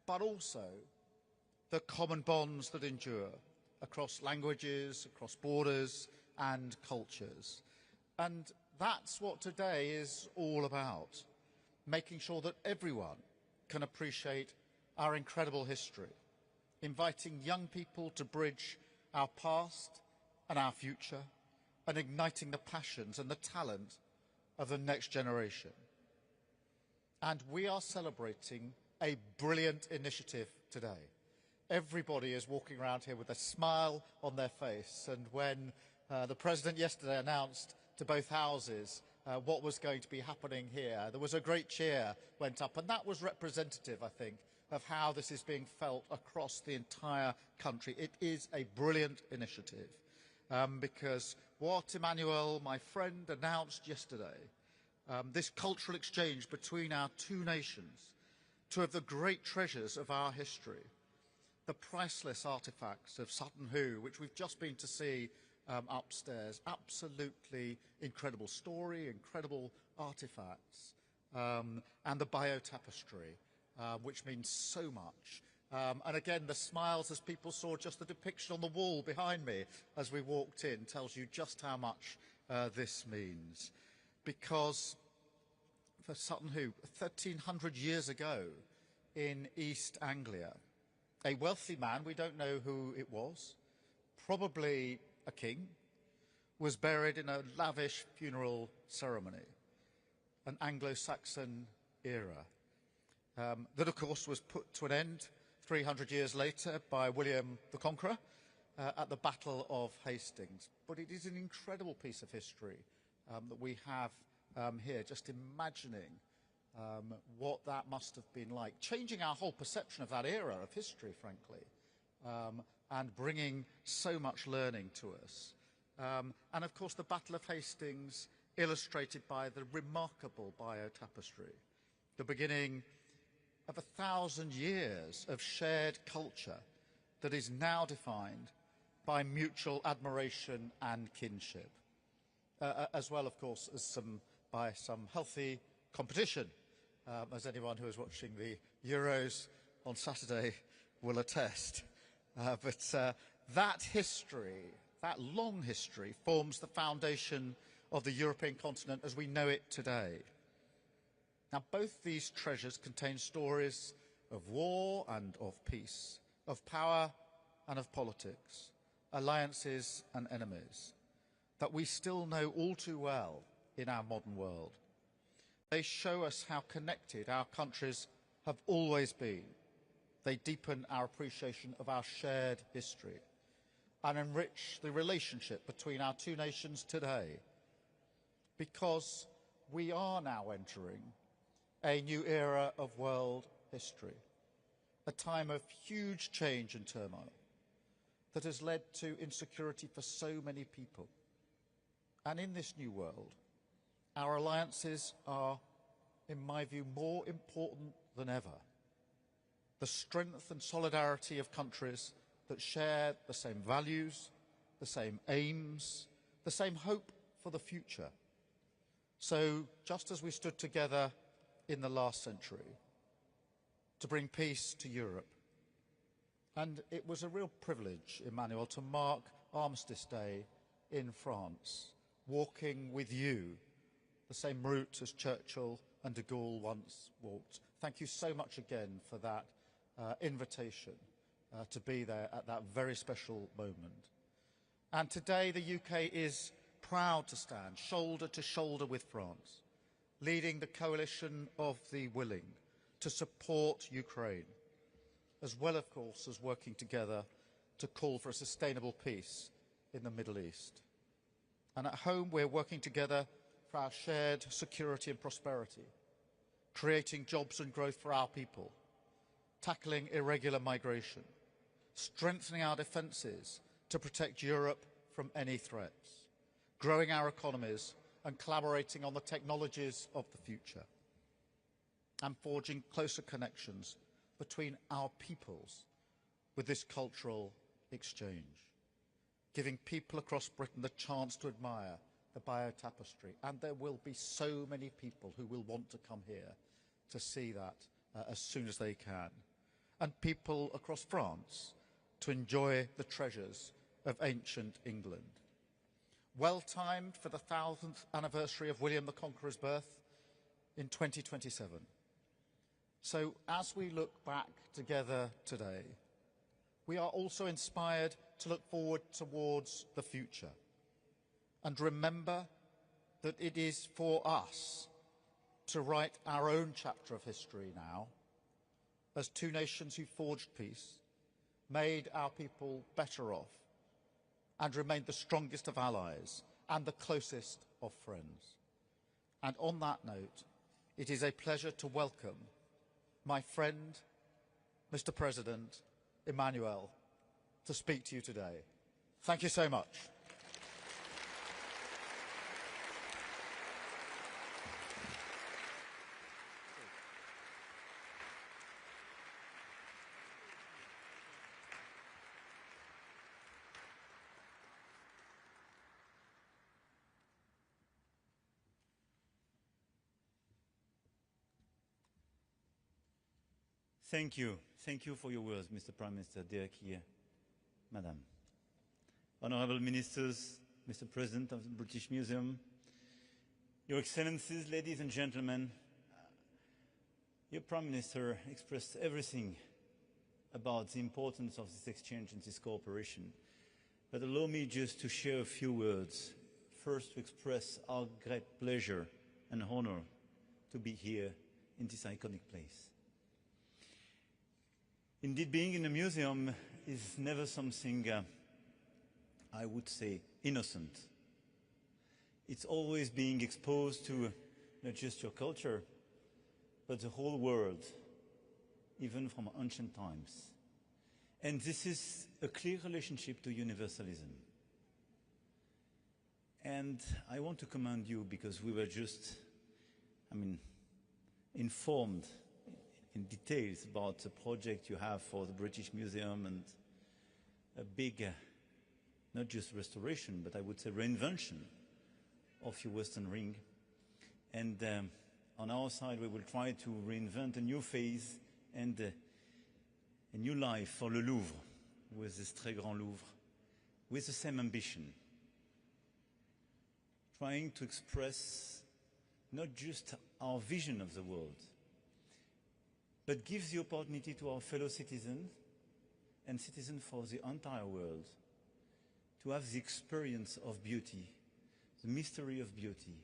but also the common bonds that endure across languages, across borders and cultures. And that's what today is all about, making sure that everyone can appreciate our incredible history, inviting young people to bridge our past and our future, and igniting the passions and the talent of the next generation. And we are celebrating a brilliant initiative today. Everybody is walking around here with a smile on their face, and when the President yesterday announced to both houses what was going to be happening here, there was a great cheer went up, and that was representative, I think, of how this is being felt across the entire country. It is a brilliant initiative because what Emmanuel, my friend, announced yesterday, this cultural exchange between our two nations, two of the great treasures of our history, the priceless artefacts of Sutton Hoo, which we've just been to see upstairs. Absolutely incredible story, incredible artefacts, and the bio-tapestry, which means so much. And again, the smiles as people saw just the depiction on the wall behind me as we walked in tells you just how much this means. Because for Sutton Hoo, 1,300 years ago in East Anglia, a wealthy man, we don't know who it was, probably a king, was buried in a lavish funeral ceremony, an Anglo-Saxon era, that of course was put to an end 300 years later by William the Conqueror at the Battle of Hastings. But it is an incredible piece of history that we have here, just imagining what that must have been like, changing our whole perception of that era of history, frankly, and bringing so much learning to us. And of course the Battle of Hastings illustrated by the remarkable bio-tapestry, the beginning of 1,000 years of shared culture that is now defined by mutual admiration and kinship, as well, of course, as by some healthy competition, as anyone who is watching the Euros on Saturday will attest. But that history, that long history, forms the foundation of the European continent as we know it today. Now, both these treasures contain stories of war and of peace, of power and of politics, alliances and enemies, that we still know all too well in our modern world. They show us how connected our countries have always been. They deepen our appreciation of our shared history and enrich the relationship between our two nations today, because we are now entering a new era of world history, a time of huge change and turmoil that has led to insecurity for so many people. And in this new world, our alliances are, in my view, more important than ever. The strength and solidarity of countries that share the same values, the same aims, the same hope for the future. So, just as we stood together in the last century to bring peace to Europe, and it was a real privilege, Emmanuel, to mark Armistice Day in France, walking with you the same route as Churchill and de Gaulle once walked. Thank you so much again for that invitation to be there at that very special moment. And today the UK is proud to stand shoulder to shoulder with France, leading the coalition of the willing to support Ukraine, as well, of course, as working together to call for a sustainable peace in the Middle East. And at home, we're working together for our shared security and prosperity, creating jobs and growth for our people, tackling irregular migration, strengthening our defences to protect Europe from any threats, growing our economies and collaborating on the technologies of the future, and forging closer connections between our peoples with this cultural exchange, giving people across Britain the chance to admire the bio-tapestry. And there will be so many people who will want to come here to see that as soon as they can. and people across France to enjoy the treasures of ancient England. Well timed for the 1000th anniversary of William the Conqueror's birth in 2027. So as we look back together today, we are also inspired to look forward towards the future and remember that it is for us to write our own chapter of history now as two nations who forged peace, made our people better off, and remained the strongest of allies and the closest of friends. And on that note, it is a pleasure to welcome my friend, Mr. President Emmanuel, to speak to you today. Thank you so much. Thank you. Thank you for your words, Mr. Prime Minister, dear Keir, Madam. Honourable Ministers, Mr. President of the British Museum, Your Excellencies, ladies and gentlemen, your Prime Minister expressed everything about the importance of this exchange and this cooperation. But allow me just to share a few words. First, to express our great pleasure and honour to be here in this iconic place. Indeed, being in a museum is never something, I would say, innocent. It's always being exposed to not just your culture, but the whole world, even from ancient times. And this is a clear relationship to universalism. And I want to commend you because we were just, informed in details about the project you have for the British Museum and a big, not just restoration, but I would say reinvention of your Western Ring. And on our side, we will try to reinvent a new phase and a new life for le Louvre, with this Très Grand Louvre, with the same ambition, trying to express not just our vision of the world, but gives the opportunity to our fellow citizens and citizens for the entire world to have the experience of beauty, the mystery of beauty,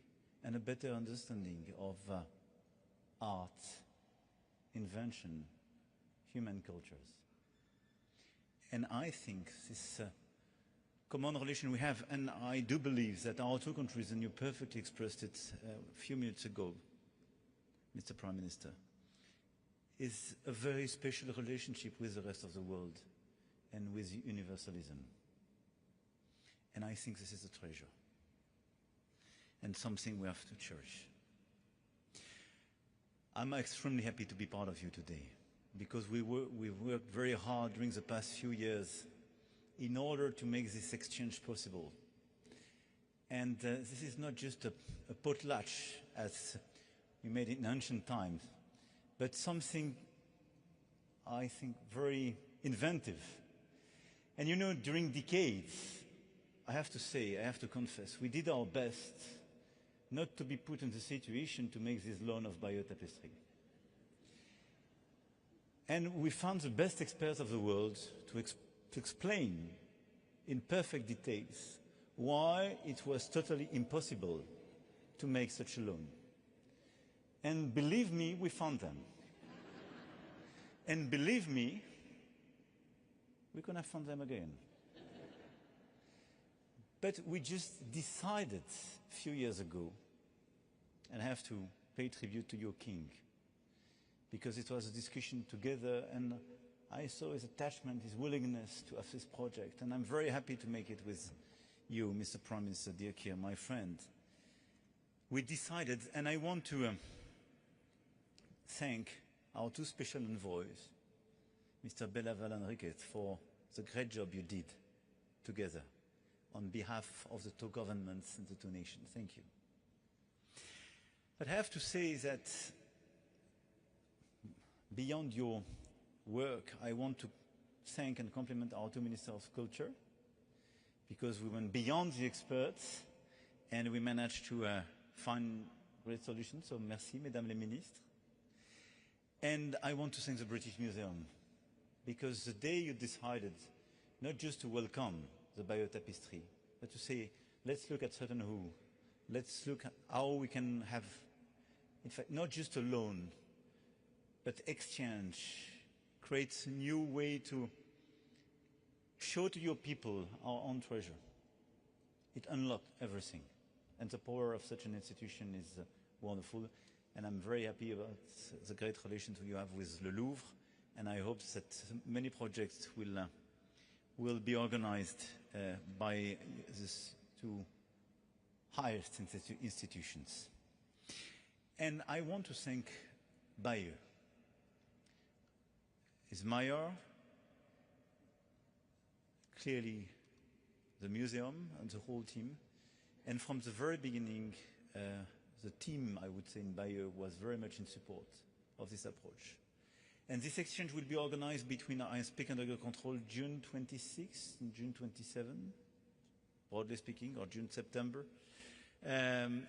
and a better understanding of art, invention, human cultures. And I think this common relation we have, and I do believe that our two countries, and you perfectly expressed it a few minutes ago, Mr. Prime Minister, is a very special relationship with the rest of the world and with universalism. And I think this is a treasure and something we have to cherish. I'm extremely happy to be part of you today because we've worked very hard during the past few years in order to make this exchange possible. And this is not just a potlatch as we made it in ancient times, but something, I think, very inventive. And you know, during decades, I have to say, I have to confess, we did our best not to be put in the situation to make this loan of biotapestry. And we found the best experts of the world to explain in perfect details why it was totally impossible to make such a loan. And believe me, we found them. And believe me, we're going to find them again. But we just decided a few years ago, and I have to pay tribute to your king, because it was a discussion together, and I saw his attachment, his willingness to have this project, and I'm very happy to make it with you, Mr. Prime Minister, dear Keir, my friend. We decided, and I want to thank our two special envoys, Mr. Belaval and Riquet, for the great job you did together on behalf of the two governments and the two nations. Thank you. But I have to say that beyond your work, I want to thank and compliment our two Ministers of Culture, because we went beyond the experts and we managed to find great solutions. So merci, Mesdames les Ministres. And I want to thank the British Museum, because the day you decided not just to welcome the biotapestry, but to say, let's look at certain who, let's look at how we can have, in fact, not just a loan, but exchange, create a new way to show to your people our own treasure. It unlocked everything. And the power of such an institution is wonderful. And I'm very happy about the great relations you have with the Louvre. And I hope that many projects will be organized by these two highest institutions. And I want to thank Bayer. Is Mayer, clearly the museum and the whole team. And from the very beginning, the team, I would say, in Bayer was very much in support of this approach. And this exchange will be organized between, I speak under your control, June 26 and June 27, broadly speaking, or June, September. And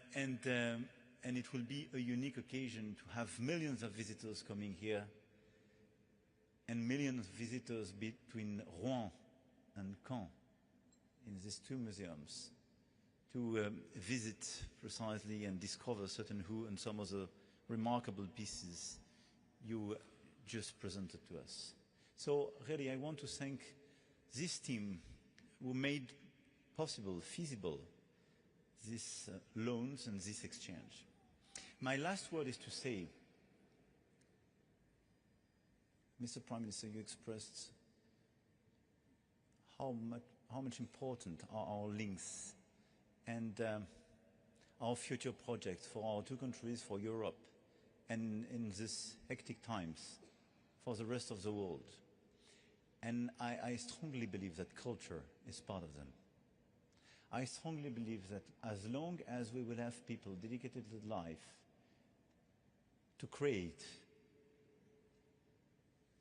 it will be a unique occasion to have millions of visitors coming here, and millions of visitors between Rouen and Caen in these two museums to visit precisely and discover certain who and some of the remarkable pieces you just presented to us. So really I want to thank this team who made possible, feasible, these loans and this exchange. My last word is to say, Mr. Prime Minister, you expressed how much important are our links and our future projects for our two countries, for Europe, and in these hectic times, for the rest of the world. And I strongly believe that culture is part of them. I strongly believe that as long as we will have people dedicated to life, to create,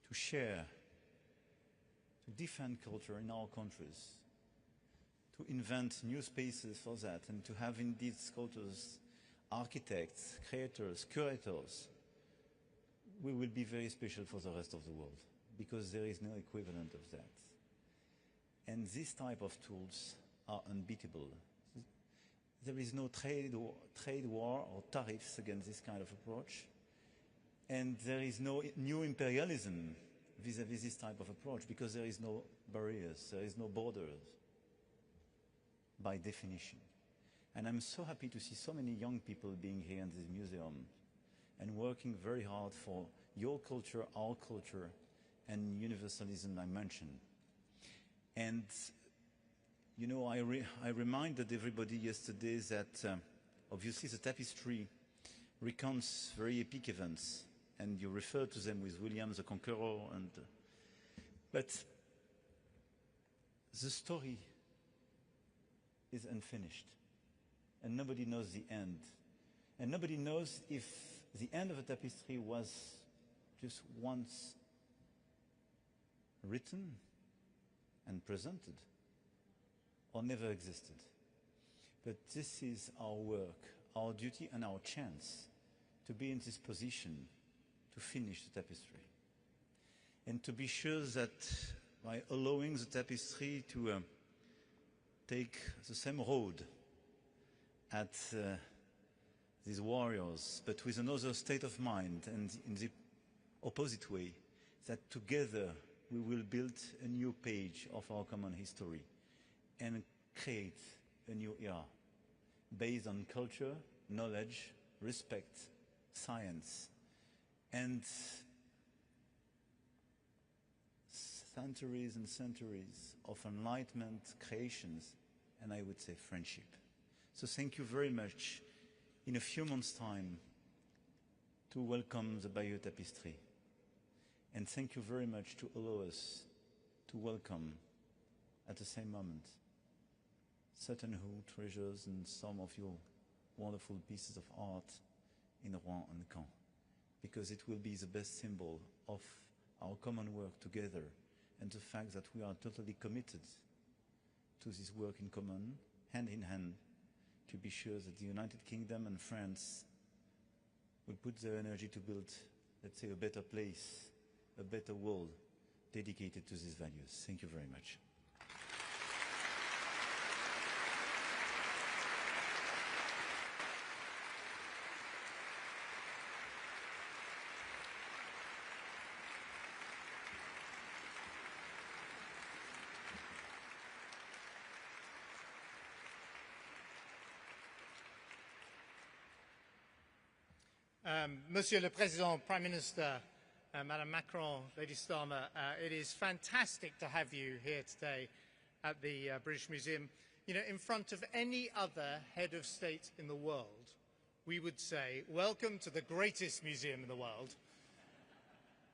to share, to defend culture in our countries, to invent new spaces for that, and to have indeed sculptors, architects, creators, curators, we will be very special for the rest of the world, because there is no equivalent of that. And this type of tools are unbeatable. There is no trade war or tariffs against this kind of approach. And there is no new imperialism vis-à-vis this type of approach, because there is no barriers, there is no borders, by definition. And I'm so happy to see so many young people being here in this museum and working very hard for your culture, our culture, and universalism I mentioned. And, you know, I reminded everybody yesterday that obviously the tapestry recounts very epic events, and you refer to them with William the Conqueror, but the story is unfinished, and nobody knows the end. And nobody knows if the end of a tapestry was just once written and presented, or never existed. But this is our work, our duty and our chance to be in this position to finish the tapestry. And to be sure that by allowing the tapestry to take the same road at these warriors, but with another state of mind and in the opposite way, that together we will build a new page of our common history and create a new era based on culture, knowledge, respect, science, and centuries and centuries of enlightenment creations, and I would say friendship. So thank you very much. In a few months' time, to welcome the Bayeux Tapestry. And thank you very much to allow us to welcome, at the same moment, certain who treasures and some of your wonderful pieces of art in Rouen and Caen, because it will be the best symbol of our common work together, and the fact that we are totally committed to this work in common, hand in hand, to be sure that the United Kingdom and France will put their energy to build, let's say, a better place, a better world dedicated to these values. Thank you very much. Monsieur le Président, Prime Minister, Madame Macron, Lady Starmer, it is fantastic to have you here today at the British Museum. You know, in front of any other head of state in the world, we would say, welcome to the greatest museum in the world.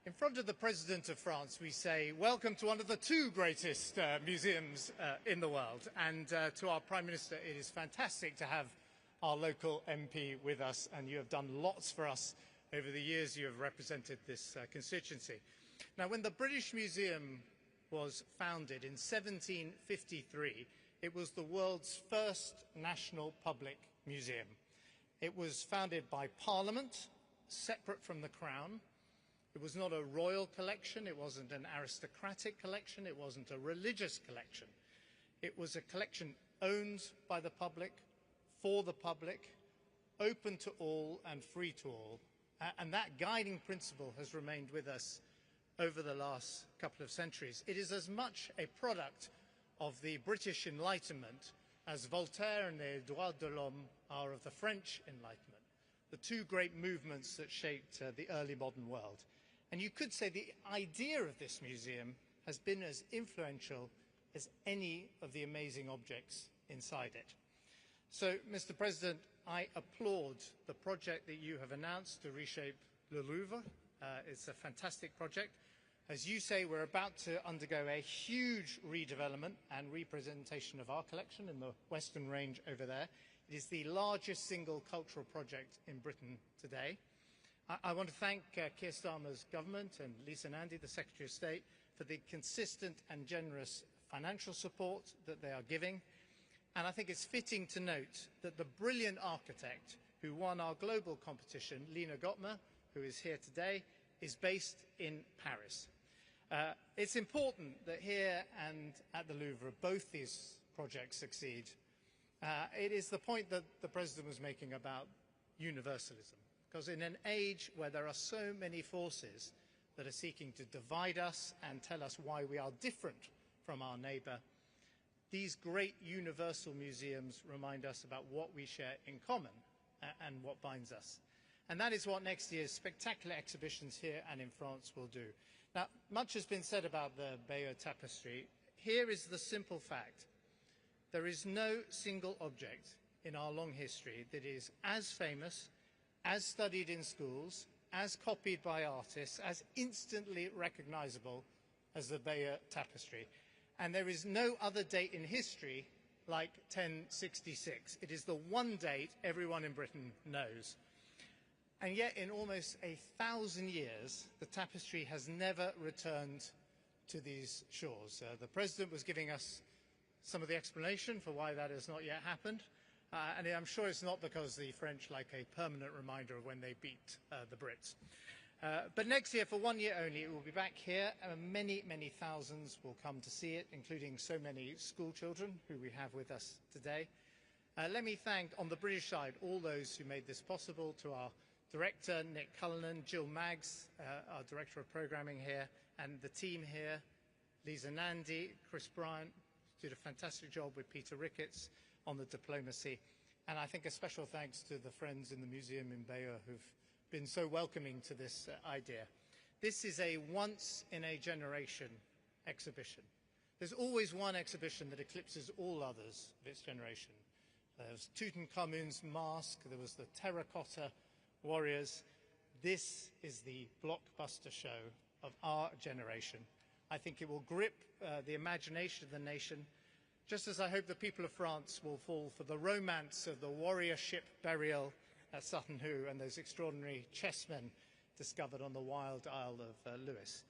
In front of the President of France, we say, welcome to one of the two greatest museums in the world. And to our Prime Minister, it is fantastic to have our local MP with us, and you have done lots for us over the years you have represented this constituency. Now, when the British Museum was founded in 1753, it was the world's first national public museum. It was founded by Parliament, separate from the Crown. It was not a royal collection, it wasn't an aristocratic collection, it wasn't a religious collection. It was a collection owned by the public, for the public, open to all and free to all. And that guiding principle has remained with us over the last couple of centuries. It is as much a product of the British Enlightenment as Voltaire and les droits de l'homme are of the French Enlightenment, the two great movements that shaped the early modern world. And you could say the idea of this museum has been as influential as any of the amazing objects inside it. So, Mr. President, I applaud the project that you have announced to reshape Le Louvre. It's a fantastic project. As you say, we're about to undergo a huge redevelopment and representation of our collection in the Western Range over there. It is the largest single cultural project in Britain today. I want to thank Keir Starmer's government and Lisa Nandy, the Secretary of State, for the consistent and generous financial support that they are giving. And I think it's fitting to note that the brilliant architect who won our global competition, Lina Gottmer, who is here today, is based in Paris. It's important that here and at the Louvre, both these projects succeed. It is the point that the President was making about universalism, because in an age where there are so many forces that are seeking to divide us and tell us why we are different from our neighbour, these great universal museums remind us about what we share in common and what binds us. And that is what next year's spectacular exhibitions here and in France will do. Now, much has been said about the Bayeux Tapestry. Here is the simple fact. There is no single object in our long history that is as famous, as studied in schools, as copied by artists, as instantly recognizable as the Bayeux Tapestry. And there is no other date in history like 1066. It is the one date everyone in Britain knows. And yet, in almost 1,000 years, the tapestry has never returned to these shores. The President was giving us some of the explanation for why that has not yet happened. And I'm sure it's not because the French like a permanent reminder of when they beat the Brits. But next year, for 1 year only, it will be back here, and many, many thousands will come to see it, including so many school children who we have with us today. Let me thank, on the British side, all those who made this possible, to our Director, Nick Cullinan, Jill Maggs, our Director of Programming here, and the team here, Lisa Nandy, Chris Bryant, did a fantastic job with Peter Ricketts on the diplomacy. And I think a special thanks to the friends in the museum in Bayeux who've been so welcoming to this idea. This is a once-in-a-generation exhibition. There's always one exhibition that eclipses all others of its generation. There was Tutankhamun's mask, there was the terracotta warriors. This is the blockbuster show of our generation. I think it will grip the imagination of the nation, just as I hope the people of France will fall for the romance of the warrior ship burial at Sutton Hoo and those extraordinary chessmen discovered on the wild Isle of Lewis.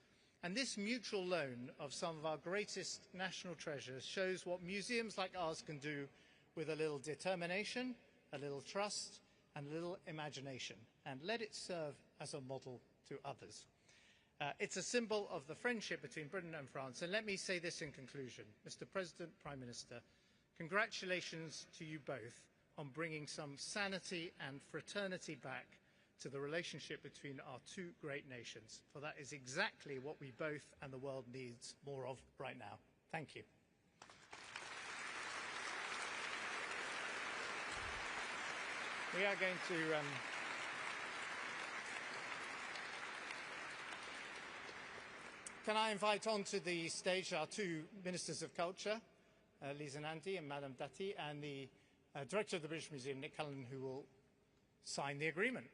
And this mutual loan of some of our greatest national treasures shows what museums like ours can do with a little determination, a little trust, and a little imagination. And let it serve as a model to others. It's a symbol of the friendship between Britain and France. And let me say this in conclusion. Mr. President, Prime Minister, congratulations to you both on bringing some sanity and fraternity back to the relationship between our two great nations. For that is exactly what we both and the world needs more of right now. Thank you. We are going to... Can I invite onto the stage our two Ministers of Culture, Lisa Nandy and Madame Dati, and the Director of the British Museum, Nick Cullen, who will sign the agreement.